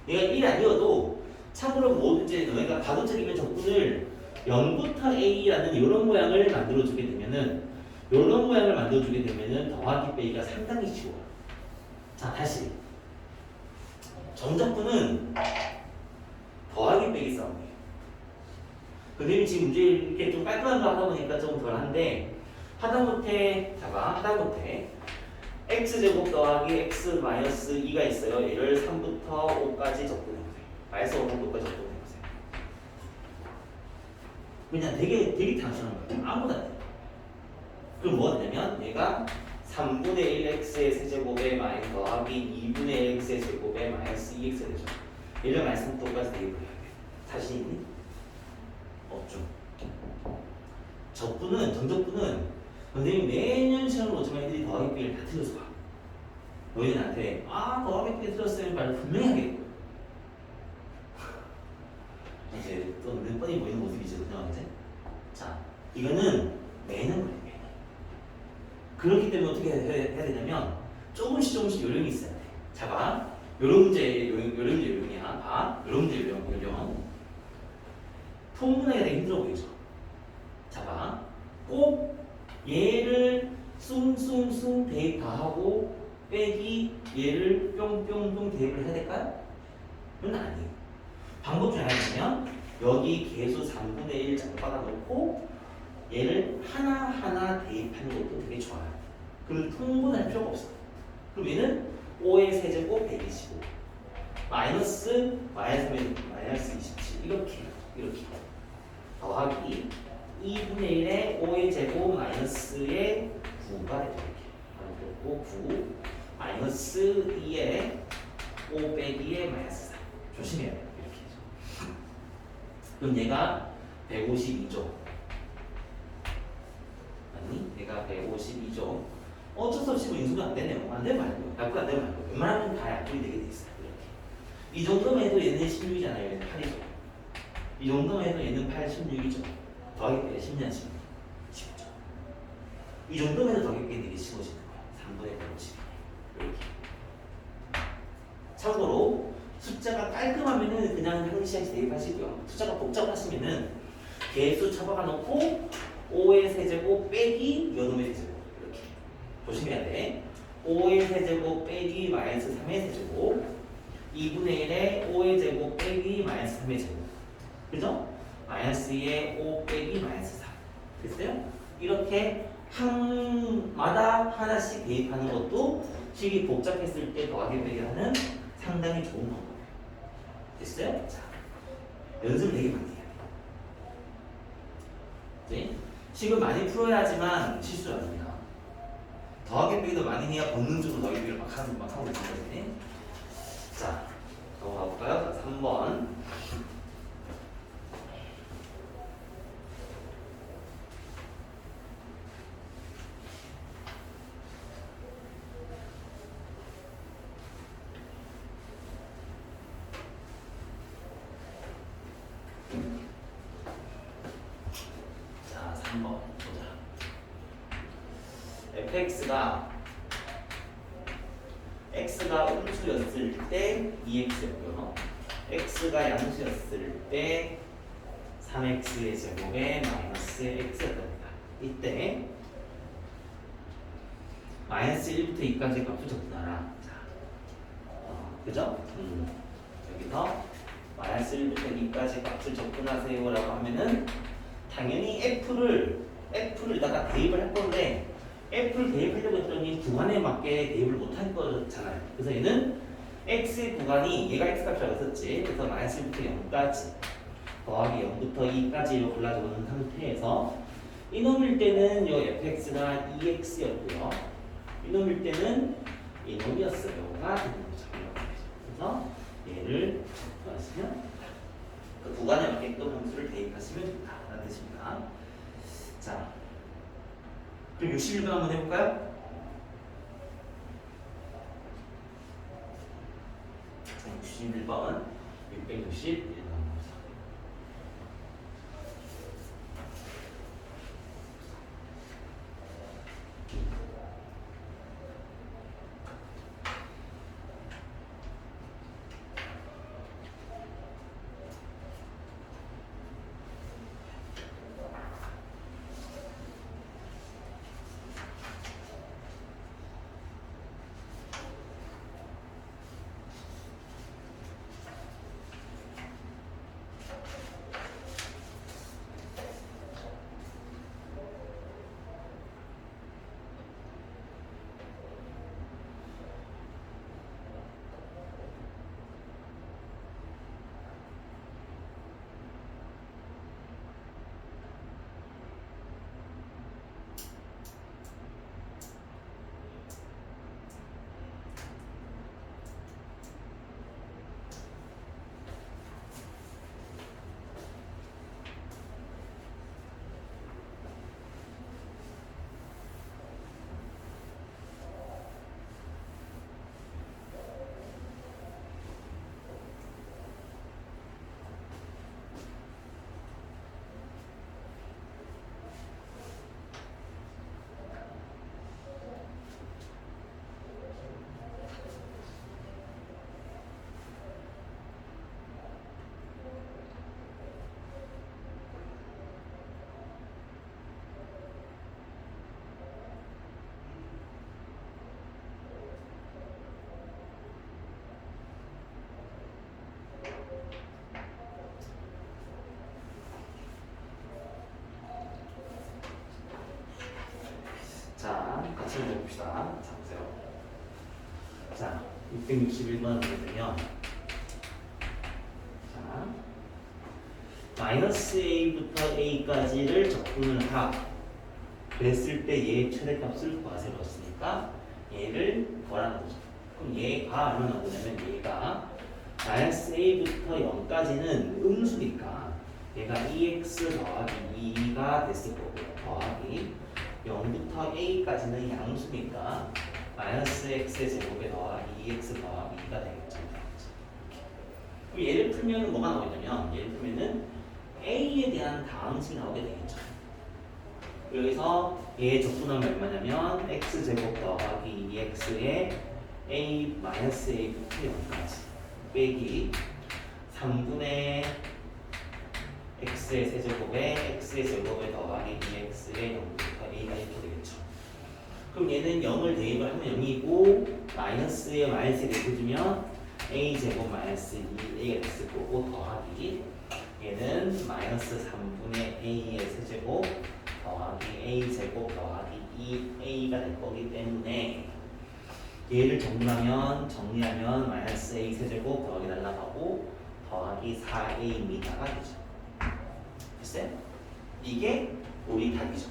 Speaker 1: 내가 1이 아니어도 참고로 뭐든지 너희가 가급적이면 적분을 0부터 a라는 이런 모양을 만들어주게 되면은 이런 모양을 만들어주게 되면은 더하기 빼기가 상당히 쉬워요. 자, 다시 정적분은 더하기 빼기 싸움이에요. 근데 지금 문제 이렇게 좀 깔끔한 거 하다 보니까 좀 덜한데 하다못해 x제곱 더하기 x 마이너스 2가 있어요. 얘를 3부터 5까지 적분해보세요. 마이너스 5부터 5까지 적분해보세요. 그냥 되게 단순한 거예요. 아무거나 안 돼요. 그럼 뭐가 되냐면 얘가 3분의 1 x의 세제곱에 마이너스 더하기 2분의 1 x의 제곱에 마이너스 2x가 되죠. 얘를 마이너스 3부터까지 대입을 해야 돼요. 자신 있니? 없죠. 정적분은 선생님이 매년 시험을 보지만 애들이 더하기 빼기를 다 틀려서 봐. 너희들한테 더하기 빼기 틀렸어요 말을 분명히 하게 될 거예요. 이제 또 몇 번이 보이는 모습이죠. 그냥 이제 자 이거는 매는 거예요. 매는. 그렇기 때문에 어떻게 해야 되냐면 조금씩 요령이 있어야 돼. 자 봐. 요런 문제 요령이야. 봐. 요런 문제 요령. 통분하기가 되게 힘들어 보이죠. 자 봐. 꼭 얘를 숭숭숭 대입 다 하고 빼기 얘를 뿅뿅뿅 대입을 해야 될까요? 그건 아니에요. 방법 중에 하나는 여기 개수 3분의 1 장바가 놓고 얘를 하나하나 대입하는 것도 되게 좋아요. 그럼 통분할 필요가 없어요. 그럼 얘는 5의 세제곱 125 마이너스 27 이렇게 더하기 2분의 1에 5의 제곱 마이너스의 9가 되죠. 이렇게. 그리고 9 마이너스 2에 5 빼기의 마이너스 4. 조심해야 돼요. 이렇게. 그럼 얘가 152죠. 아니, 얘가 152죠. 어쩔 수 없이 뭐 인수가 안 되네요. 안 되면 말고요. 약분 안 되면 말고요. 웬만하면 다 약분이 되게 돼 있어요. 이렇게. 이 정도만 해도 얘는 16이잖아요. 얘는 8이죠. 이 정도만 해도 얘는 8, 16이죠. 더하기 빼기 10년 10죠. 이 정도면 해도 더하기 빼기 되게 쉬워지는 거예요. 3분의 150. 이렇게. 참고로 숫자가 깔끔하면은 그냥 한 시간씩 대입하시고요. 숫자가 복잡하시면은 개수 처박아 놓고 5의 세제곱 빼기 요놈의 세제곱 이렇게 조심해야 돼. 5의 세제곱 빼기 마이너스 3의 세제곱 2분의 1에 5의 제곱 빼기 마이너스 3의 제곱 그죠? 마이너스 2에 5 빼기 마이너스 4 됐어요? 이렇게 항마다 하나씩 대입하는 것도 식이 복잡했을 때 더하기 빼기 하는 상당히 좋은 방법이에요. 됐어요? 자, 연습을 되게 많이 해야 돼요. 네? 식을 많이 풀어야지만 실수 안 합니다. 더하기 빼기도 많이 해야 본능적으로 더하기 빼기를 막 하고 있는 거거든요. 자, 넘어가 볼까요? 자, 3번. 자, 3번 보자. x가 음수였을 때 2x였고요. x가 양수였을 때 3x의 제곱에 마이너스 x였답니다. 이때 마이너스 1부터 2까지 값을 적분하라. 자, 그죠? 여기서 마이너스 1부터 2까지 값을 적분하세요라고 하면은 당연히 f를 대입을 할 건데 f를 대입하려고 했더니 구간에 맞게 대입을 못 할 거잖아요. 그래서 얘는 x의 구간이 얘가 x값이라고 했었지. 그래서 마이너스 1부터 0까지 더하기 0부터 2까지로 골라져 놓은 상태에서 이놈일 때는 이 fx가 2x였고요. 이놈일 때는 이놈이었어요가 되는 거죠. 그래서 얘를 구하시면 그 구간에 맞게끔 함수를 대입하시면 된다라는 뜻입니다. 자, 그럼 61번 한번 해볼까요? 661번 661번 자, 같이 해봅시다. 자, 보세요. 자, 661번 보면요. 자, 마이너스 a부터 a까지를 적분을 하. 그랬을 때 얘의 최대값을 구하세요. 넣었으니까 얘를 구하라는 거죠. 그럼 얘가 얼마나 나오냐면 얘가 마이너스 a부터 0까지는 음수니까 얘가 2x 더하기 2가 됐을 거고요. 더하기 0부터 a까지는 양수니까 마이너스 x의 제곱에 더하기 2x 더하기 2가 되겠죠. 그럼 얘를 풀면 뭐가 나오냐면 얘를 풀면은 a에 대한 다항식이 나오게 되겠죠. 여기서 얘의 적분하면 얼마냐면 x제곱 더하기 2x에 a 마이너스 a부터 0까지 빼기 3분의 x의 세제곱에 x의 제곱에 더하기 2x의 0부터 a가 이렇게 되겠죠. 그럼 얘는 0을 대입을 하면 0이고 마이너스에 마이너스에 대입해주면 a제곱 마이너스 2a가 됐을 거고 더하기 얘는 마이너스 3분의 a의 세제곱 더하기 a제곱 더하기 2a가 될 거기 때문에 얘를 정리하면 마이너스 a 세제곱 더하기 날라가고 더하기 4a미터가 되죠. 됐어요? 이게 우리 답이죠.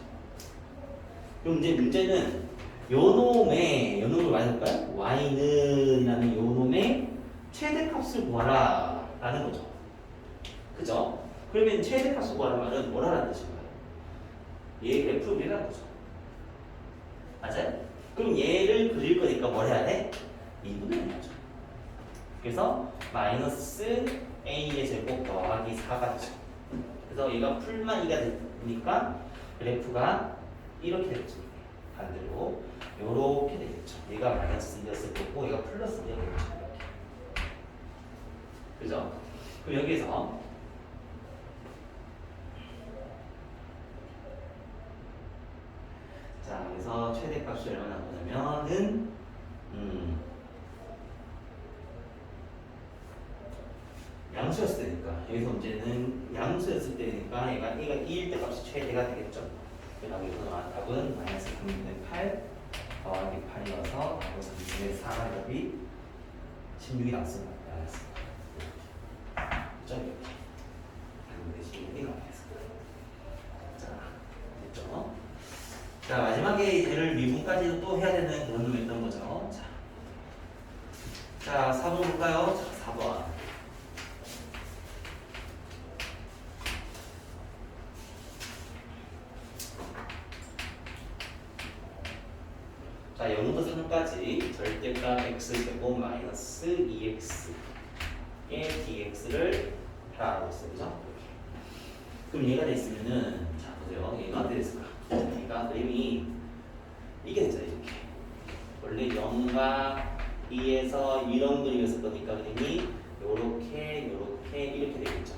Speaker 1: 그럼 이제 문제는 요놈을 많이 볼까요? y는 라는 요놈의 최대값을 구하라 라는 거죠. 그죠? 그러면 최대값을 구하라는 말은 뭐라는 뜻인가요? 얘 그래프를 그리라는 거죠. 맞아요? 그럼 얘를 그릴 거니까 뭘 해야 돼? 미분을 해야죠. 그래서 마이너스 a의 제곱 더하기 4가 되죠. 그래서 얘가 풀만 2가 되니까 그래프가 이렇게 되겠죠. 반대로 이렇게 되겠죠. 얘가 마이너스 2였을 거고 얘가 플러스 2가 되겠죠. 이렇게. 그죠? 그럼 여기에서 자, 그래서 최대값이 얼마나 나오냐면은 양수였을 때니까 여기서 문제는 양수였을 때니까 얘가 2일 때 값이 최대가 되겠죠. 그다음 여기서 답은 마이너스 3분의 8 더하기 8이어서 마이너스 3분의 4가 답이 16이 나왔습니다. 그죠? 이렇게 16이 나왔습니다. 자, 됐죠? 자, 마지막에 얘를 미분까지도 또 해야 되는 그런 놈이 있던 거죠. 자, 4번 볼까요? 자, 4번. 자, 0부터 3까지 절대값 x제곱 마이너스 2x dx를 하라고 했어요. 그죠? 그럼 얘가 됐으면은 자 보세요. 얘가 어떻게 됐을까? 얘가 그림이 이게 됐잖아요. 이렇게 원래 0과 2에서 이런 그림이었을 거니까 그림이 요렇게 이렇게 되겠죠.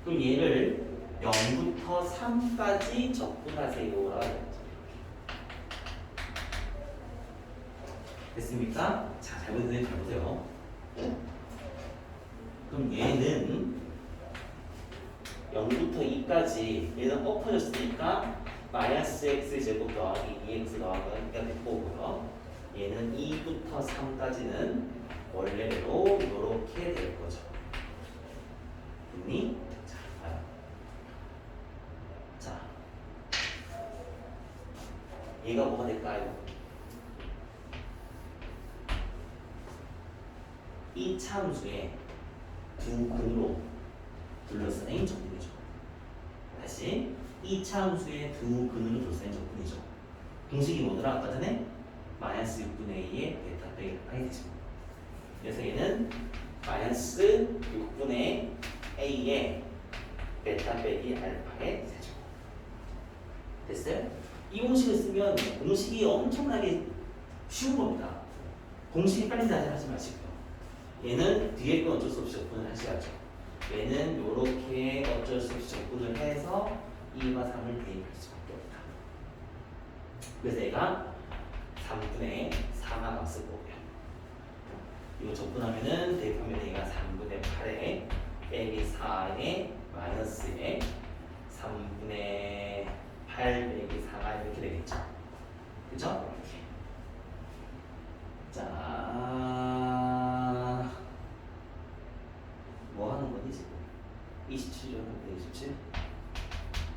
Speaker 1: 그럼 얘를 0부터 3까지 접근하세요라고 했죠. 됐습니까? 자, 잘 보세요. 그럼 얘는 0부터 2까지 얘는 엎어졌으니까 마이너스 x 제곱 더하기 2x 더하기가 될 거고요. 얘는 2부터 3까지는 원래대로 이렇게 될 거죠. 됐니? 자, 봐요. 자, 얘가 뭐가 될까요? 이 차함수의 두 근으로 둘러싸인 적분이죠. 다시 이 차함수의 두 근으로 둘러싸인 적분이죠. 공식이 뭐더라? 아까 전에 마이너스 6분의 2의 베타 빼기 파이 되죠. 그래서 얘는 마이너스 6분의 a의 베타 빼기 알파의 세제곱. 됐어요? 이 공식을 쓰면 공식이 엄청나게 쉬운 겁니다. 공식이 빨리 나타나지 마시고요. 얘는 뒤에 건 어쩔 수 없이 접근을 하셔야죠. 얘는 이렇게 어쩔 수 없이 접근을 해서 2와 3을 대입할 수밖에 없다. 그래서 얘가 3분의 4가 값을 거고요. 이거 접근하면은 대입하면 얘가 3분의 8에 빼기 4에 마이너스에 3분의 8 빼기 4가 이렇게 되겠죠. 그죠? 이렇게. 자, 뭐 하는 거니 지금? 27죠? 27?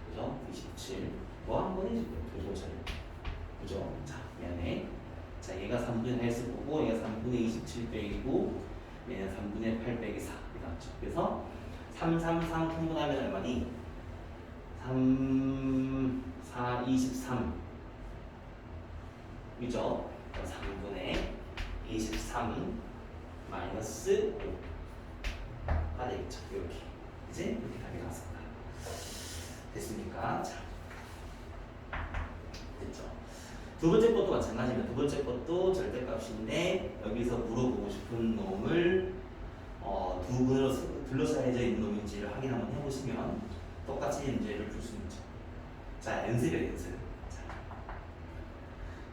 Speaker 1: 그죠? 27. 뭐 하는 거니 지금? 조조차를. 그죠? 자, 미안해. 자, 얘가 3분의 8을 보고 얘가 3분의 27 빼기고 얘는 3분의 8 빼기 4 이렇게 나왔죠. 그래서 3, 3, 3 통분하면 얼마니? 3, 4, 23 그죠? 3분의 23 마이너스 5가 되겠죠. 이렇게 이제 이렇게 답이 나왔습니다. 됐습니까? 자, 됐죠. 두 번째 것도 마찬가지입니다. 두 번째 것도 절대값인데 여기서 물어보고 싶은 놈을 두 분으로 둘러싸여져 있는 놈인지를 확인 한번 해보시면 똑같이 문제를 풀 수 있죠. 자, 연습이에요, 연습.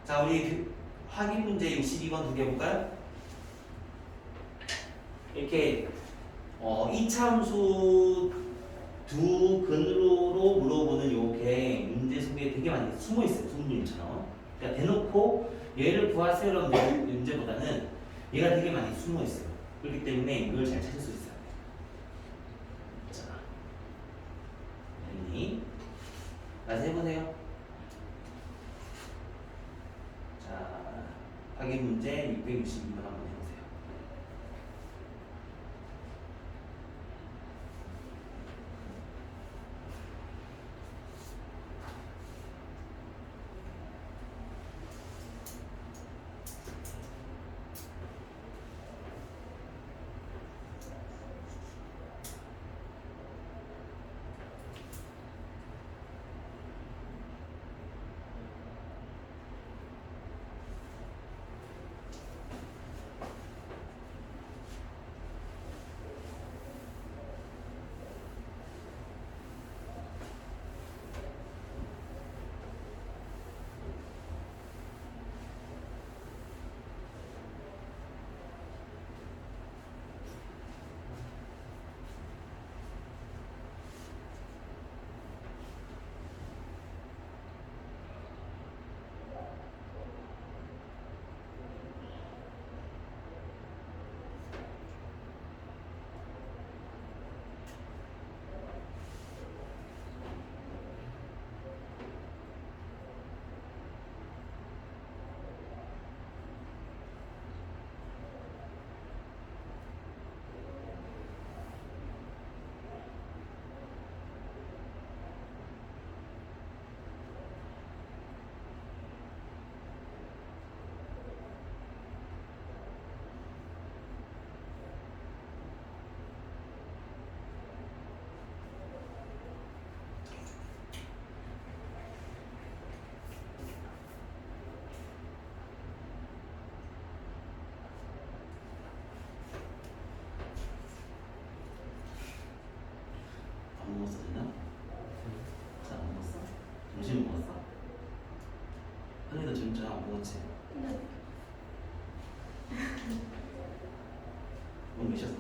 Speaker 1: 자, 우리 확인 문제 62번 두 개 볼까요? 이렇게 이차함수 두 근으로 물어보는 요게 문제 속에 되게 많이 숨어 있어요. 두분님처럼. 그러니까 대놓고 얘를 구하세요라는 문제보다는 얘가 되게 많이 숨어 있어요. 그렇기 때문에 이걸 잘 찾을 수 있어요. 자, 됐니? 다시 해보세요. 자, 확인 문제 662번 한번 해보세요. 요즘 저녁 안 먹었지?
Speaker 2: 네.
Speaker 1: 오늘 몇 시였어?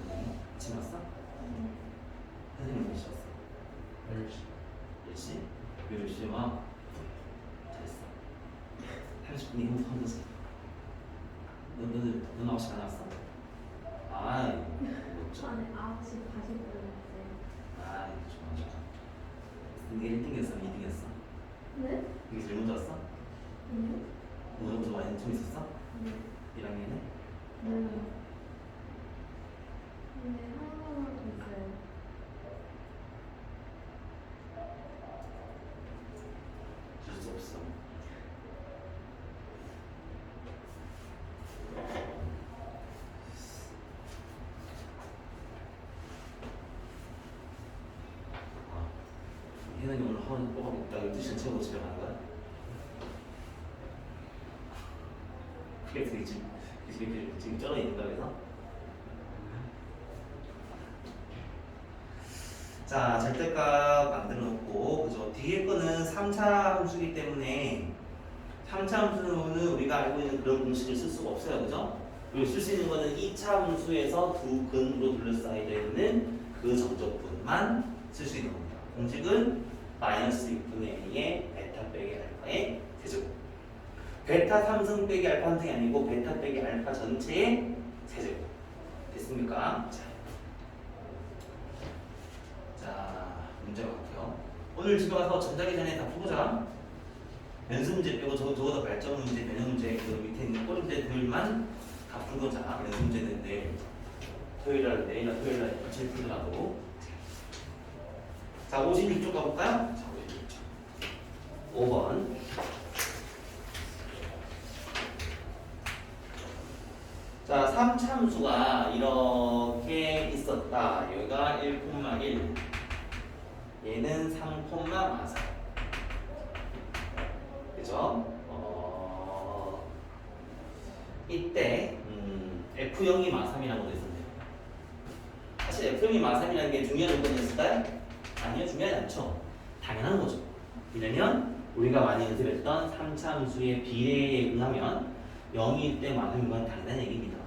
Speaker 1: 아침 왔어? 선생님 몇 시 왔어? 10시. 10시? 왜 10시에 와? 잘했어. 30분이 행복한 거지. 너는 9시 안 왔어? 아이, 멋져.
Speaker 2: 안에 9시 40분이었어요.
Speaker 1: 아이, 좋아, 좋아. 근데 1등이었어? 2등이었어?
Speaker 2: 네?
Speaker 1: 이게 제일 먼저 왔어?
Speaker 2: 아니요.
Speaker 1: 오늘부터 많이 좀 있었어?
Speaker 2: 네.
Speaker 1: 1학년에?
Speaker 2: 네. 근데 하나만 더 있어요.
Speaker 1: 줄 수 없어. 혜연이 오늘 하원 뽑아먹다 12시간 채우고 집에 가는 거야? 그게 되게 지금 쩔어 있는가 그래서? 자, 절대값 만들어 놓고, 그죠? 뒤에 거는 3차 함수이기 때문에 3차 함수는 우리가 알고 있는 그런 공식을 쓸 수가 없어요, 그죠? 그리고 쓸 수 있는 거는 2차 함수에서 두 근으로 둘러싸여져 있는 그 정적분만 쓸 수 있는 겁니다. 공식은 마이너스 6분의 A의 베타 빼기 알파의 세제곱. 베타 3승 빼기 알파 3승이 아니고 베타 빼기 알파 전체의 세제곱. 됐습니까? 자, 문제 갈게요. 오늘 집에 가서 전자기 전에 다 풀어보자. 연습 문제 빼고 적어도 발전 문제, 변형 문제, 그 밑에 있는 꼬리문제들만 다 풀고자. 연습 문제는 내일이나 토요일날 며칠 풀더라도. 자, 56쪽 가볼까요? 자, 56쪽. 5번. 자, 3참수가 이렇게 있었다. 여기가 1,1. 얘는 3,4. 그죠? 이때 F0이 마3이라고 돼 있었네요. 사실 F0이 마3이라는 게 중요한 조건이었을까요? 아니요, 중요하지 않죠. 당연한 거죠. 왜냐면 우리가 많이 연습했던 3참수의 비례에 응하면 0일 때 마3인 건 당연한 얘기입니다.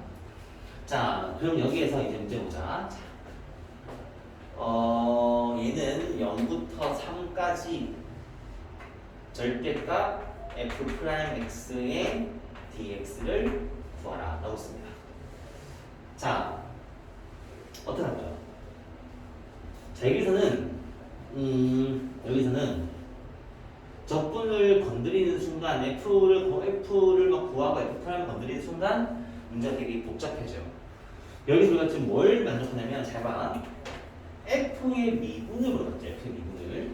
Speaker 1: 자, 그럼 여기에서 이제 문제 보자. 얘는 0부터 3까지 절대값 f'x의 dx를 구하라 라고 씁니다. 자, 어떻게 할까요? 자, 여기서는 적분을 건드리는 순간 f를 막 구하고 f'을 건드리는 순간 문제가 되게 복잡해져요. 여기서 우리가 지금 뭘 만족하냐면 잘 봐. f의 미분을 물어봤죠. f의 미분을.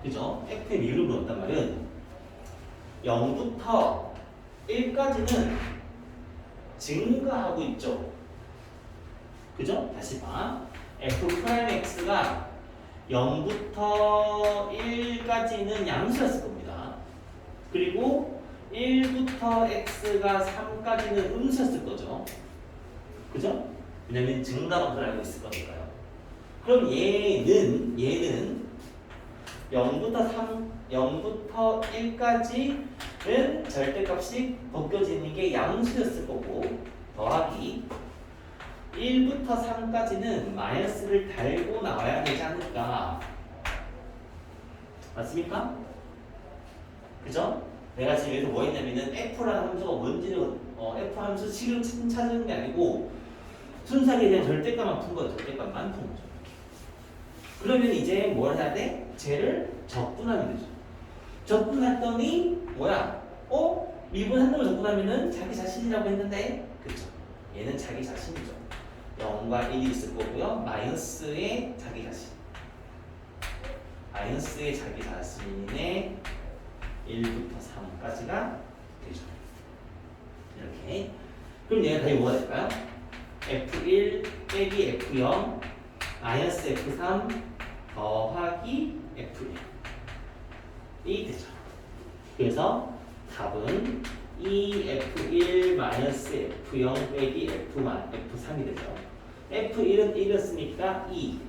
Speaker 1: 그죠? f의 미분을 물었단 말은 0부터 1까지는 증가하고 있죠. 그죠? 다시 봐. f'x가 0부터 1까지는 양수였을 겁니다. 그리고 1부터 x가 3까지는 음수였을 거죠. 그죠? 왜냐면 증가방을 알고 있을 거니까요. 그럼 얘는 0부터 1까지는 절대값이 벗겨지는 게 양수였을 거고 더하기 1부터 3까지는 마이너스를 달고 나와야 되지 않을까? 맞습니까? 그죠? 내가 지금 여기서 뭐 했냐면은 f라는 함수가 뭔지를 f 함수 식을 찾는 게 아니고 순수하게 그냥 절대값만 푼 거예요. 절대값만 푼 거죠. 그러면 이제 뭘 해야 돼? 쟤를 적분하면 되죠. 적분했더니 뭐야? 미분한다고 적분하면은 자기 자신이라고 했는데 그쵸? 얘는 자기 자신이죠. 0과 1이 있을 거고요. 마이너스의 자기 자신. 마이너스의 자기 자신의 1부터 3까지가 되죠. 이렇게. 그럼 얘가 답이 뭐가 될까요? F1 빼기 F0 마이너스 F3 더하기 F1이 되죠. 그래서 답은 F1 마이너스 F0 빼기 F3이 되죠. F1은 1이었으니까 2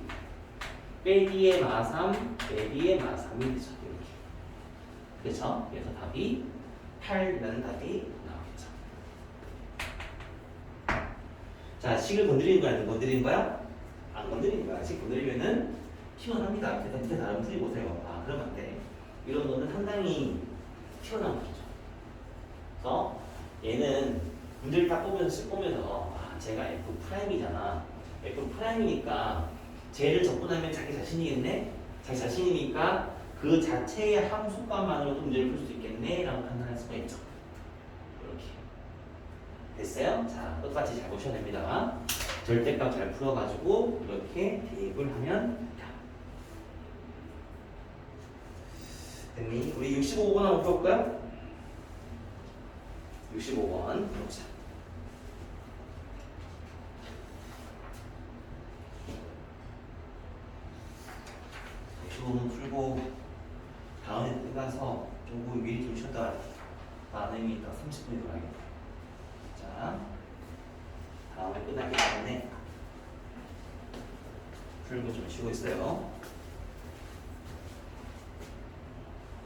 Speaker 1: 빼기의 마3 빼기의 마3이 되죠. 이렇게. 그렇죠? 그래서 답이 8이라는 답이 나오겠죠. 자, 식을 건드리는 거야, 안 건드리는 거야? 안 건드리는 거야. 식 건드리면은 튀어나옵니다. 일단 밑에 다른 풀이 보세요. 아, 그러면 안 돼. 이런 거는 상당히 튀어나온 거죠. 그래서 얘는 문제를 딱 보면서 아, 제가 F 프라임이잖아. F 프라임이니까 쟤를 접근하면 자기 자신이겠네? 자기 자신이니까 그 자체의 함수값만으로도 문제를 풀 수 있겠네? 라고 판단할 수가 있죠. 이렇게. 됐어요? 자, 똑같이 잘 보셔야 됩니다. 절대값 잘 풀어가지고 이렇게 대입을 하면 됩니다. 됐니? 우리 65번 한번 풀어볼까요? 65번 보자. 65번 풀고 다음에 끝나서 조금 미리 좀 쉬었다가 다음에 이따 30분이 돌아야겠다. 자, 다음에 끝나기 전에 풀고 좀 쉬고 있어요.